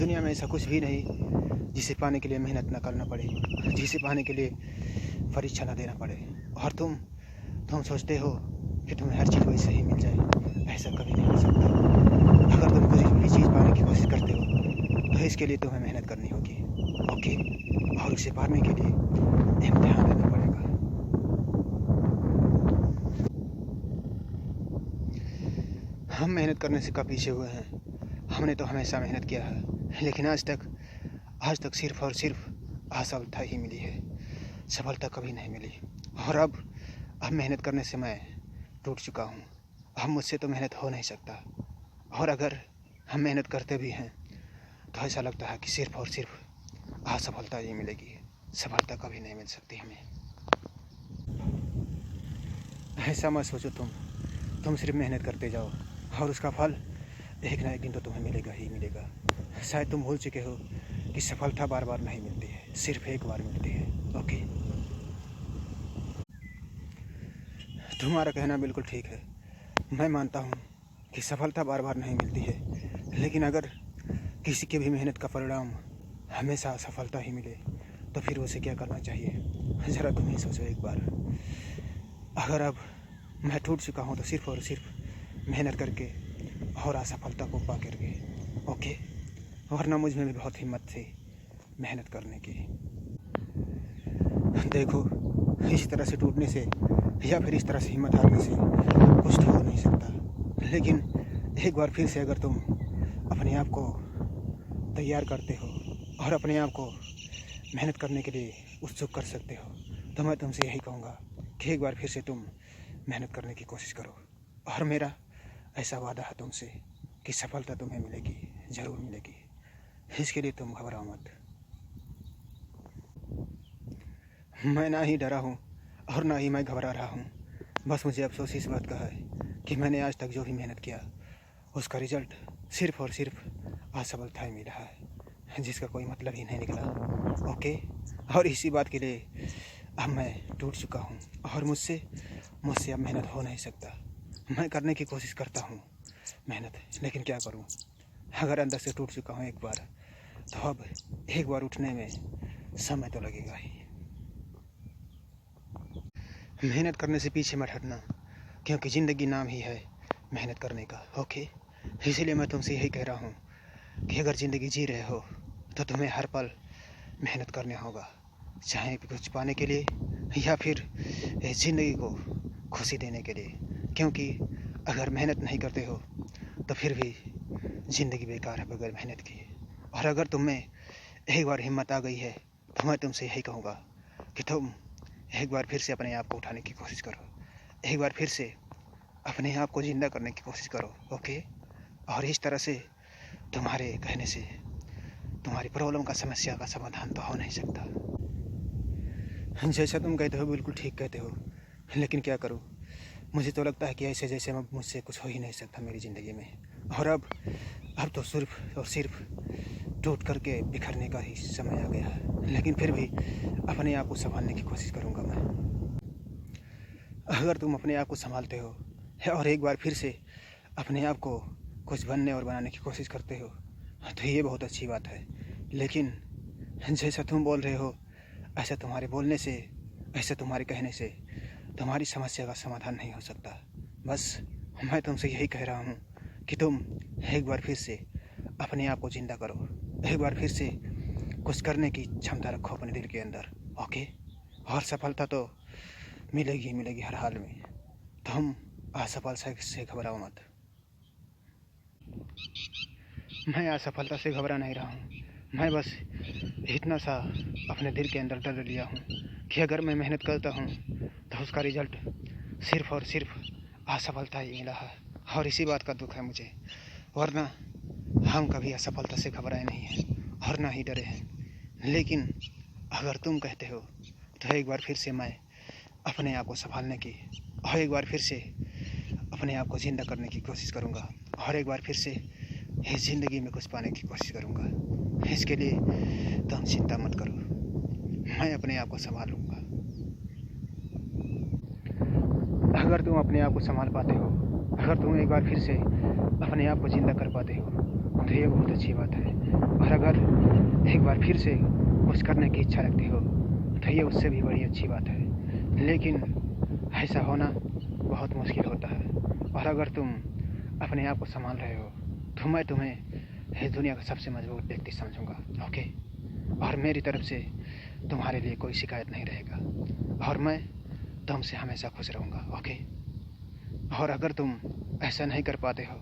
दुनिया में ऐसा कुछ भी नहीं जिसे पाने के लिए मेहनत न करना पड़े, जिसे पाने के लिए परीक्षा न देना पड़े। और तुम सोचते हो कि तुम्हें हर चीज़ वैसे ही मिल जाए, ऐसा कभी नहीं हो सकता। अगर तुम कुछ भी चीज़ पाने की कोशिश करते हो तो इसके लिए तुम्हें मेहनत करनी होगी, ओके। और उसे पाने के लिए इम्तिहान देना पड़ेगा। हम मेहनत करने से कब पीछे हुए हैं? हमने तो हमेशा मेहनत किया है, लेकिन आज तक सिर्फ और सिर्फ असफलता ही मिली है, सफलता कभी नहीं मिली। और अब मेहनत करने से मैं टूट चुका हूँ। अब मुझसे तो मेहनत हो नहीं सकता। और अगर हम मेहनत करते भी हैं तो ऐसा लगता है कि सिर्फ और सिर्फ असफलता ही मिलेगी, सफलता कभी नहीं मिल सकती हमें। ऐसा मत सोचो, तुम सिर्फ मेहनत करते जाओ और उसका फल एक ना एक दिन तो तुम्हें मिलेगा ही मिलेगा। शायद तुम भूल चुके हो कि सफलता बार बार नहीं मिलती है, सिर्फ एक बार मिलती है, ओके। तुम्हारा कहना बिल्कुल ठीक है। मैं मानता हूँ कि सफलता बार बार नहीं मिलती है, लेकिन अगर किसी की भी मेहनत का परिणाम हमेशा असफलता ही मिले तो फिर उसे क्या करना चाहिए? ज़रा तुम ही सोचो एक बार। अगर अब मैं टूट चुका हूँ तो सिर्फ और सिर्फ मेहनत करके और असफलता को पा करके, ओके। वरना मुझ में भी बहुत हिम्मत थी मेहनत करने की। देखो, इस तरह से टूटने से या फिर इस तरह से हिम्मत हारने से कुछ तो हो नहीं सकता। लेकिन एक बार फिर से अगर तुम अपने आप को तैयार करते हो और अपने आप को मेहनत करने के लिए उत्सुक कर सकते हो तो मैं तुमसे यही कहूँगा कि एक बार फिर से तुम मेहनत करने की कोशिश करो। और मेरा ऐसा वादा है तुमसे कि सफलता तुम्हें मिलेगी, ज़रूर मिलेगी। इसके लिए तुम घबराओ मत। मैं ना ही डरा हूँ और ना ही मैं घबरा रहा हूँ। बस मुझे अफसोस इस बात का है कि मैंने आज तक जो भी मेहनत किया उसका रिजल्ट सिर्फ और सिर्फ असफलता ही मिला है, जिसका कोई मतलब ही नहीं निकला, ओके। और इसी बात के लिए अब मैं टूट चुका हूँ और मुझसे अब मेहनत हो नहीं सकता। मैं करने की कोशिश करता हूँ मेहनत, लेकिन क्या करूँ? अगर अंदर से टूट चुका हूँ एक बार तो अब एक बार उठने में समय तो लगेगा ही। मेहनत करने से पीछे मत हटना, क्योंकि ज़िंदगी नाम ही है मेहनत करने का, ओके। इसीलिए मैं तुमसे यही कह रहा हूँ कि अगर ज़िंदगी जी रहे हो तो तुम्हें हर पल मेहनत करना होगा, चाहे कुछ पाने के लिए या फिर ज़िंदगी को खुशी देने के लिए। क्योंकि अगर मेहनत नहीं करते हो तो फिर भी ज़िंदगी बेकार है बगैर मेहनत की। और अगर तुम में एक बार हिम्मत आ गई है तो मैं तुमसे यही कहूँगा कि तुम एक बार फिर से अपने आप को उठाने की कोशिश करो, एक बार फिर से अपने आप को ज़िंदा करने की कोशिश करो, ओके। और इस तरह से तुम्हारे कहने से तुम्हारी प्रॉब्लम का, समस्या का समाधान तो हो नहीं सकता। जैसा तुम कहते हो बिल्कुल ठीक कहते हो, लेकिन क्या करूँ? मुझे तो लगता है कि ऐसे जैसे मुझसे कुछ हो ही नहीं सकता मेरी ज़िंदगी में। और अब तो सिर्फ और सिर्फ टूट करके बिखरने का ही समय आ गया है, लेकिन फिर भी अपने आप को संभालने की कोशिश करूँगा मैं। अगर तुम अपने आप को संभालते हो और एक बार फिर से अपने आप को कुछ बनने और बनाने की कोशिश करते हो तो ये बहुत अच्छी बात है। लेकिन जैसा तुम बोल रहे हो, ऐसा तुम्हारे बोलने से, ऐसा तुम्हारे कहने से तुम्हारी समस्या का समाधान नहीं हो सकता। बस मैं तुमसे यही कह रहा हूँ कि तुम एक बार फिर से अपने आप को ज़िंदा करो, एक बार फिर से कुछ करने की क्षमता रखो अपने दिल के अंदर, ओके। और सफलता तो मिलेगी ही मिलेगी हर हाल में। तुम असफलता से घबराओ मत। मैं असफलता से घबरा नहीं रहा हूँ। मैं बस इतना सा अपने दिल के अंदर डर लिया हूँ कि अगर मैं मेहनत करता हूँ तो उसका रिजल्ट सिर्फ और सिर्फ असफलता ही मिला है। और इसी बात का दुख है मुझे, वरना हम कभी असफलता से घबराए नहीं हैं और ना ही डरे हैं। लेकिन अगर तुम कहते हो तो एक बार फिर से मैं अपने आप को संभालने की और एक बार फिर से अपने आप को ज़िंदा करने की कोशिश करूँगा और एक बार फिर से इस ज़िंदगी में कुछ पाने की कोशिश करूँगा। इसके लिए तुम चिंता मत करो, मैं अपने आप को संभाल लूँगा। अगर तुम अपने आप को संभाल पाते हो, अगर तुम एक बार फिर से अपने आप को ज़िंदा कर पाते हो तो ये बहुत अच्छी बात है। और अगर एक बार फिर से कुछ करने की इच्छा रखती हो तो ये उससे भी बड़ी अच्छी बात है। लेकिन ऐसा होना बहुत मुश्किल होता है। और अगर तुम अपने आप को संभाल रहे हो तो मैं तुम्हें इस दुनिया का सबसे मजबूत व्यक्ति समझूंगा, ओके। और मेरी तरफ से तुम्हारे लिए कोई शिकायत नहीं रहेगा और मैं तुमसे हमेशा खुश रहूँगा, ओके। और अगर तुम ऐसा नहीं कर पाते हो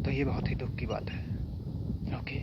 तो ये बहुत ही दुख की बात है, ओके।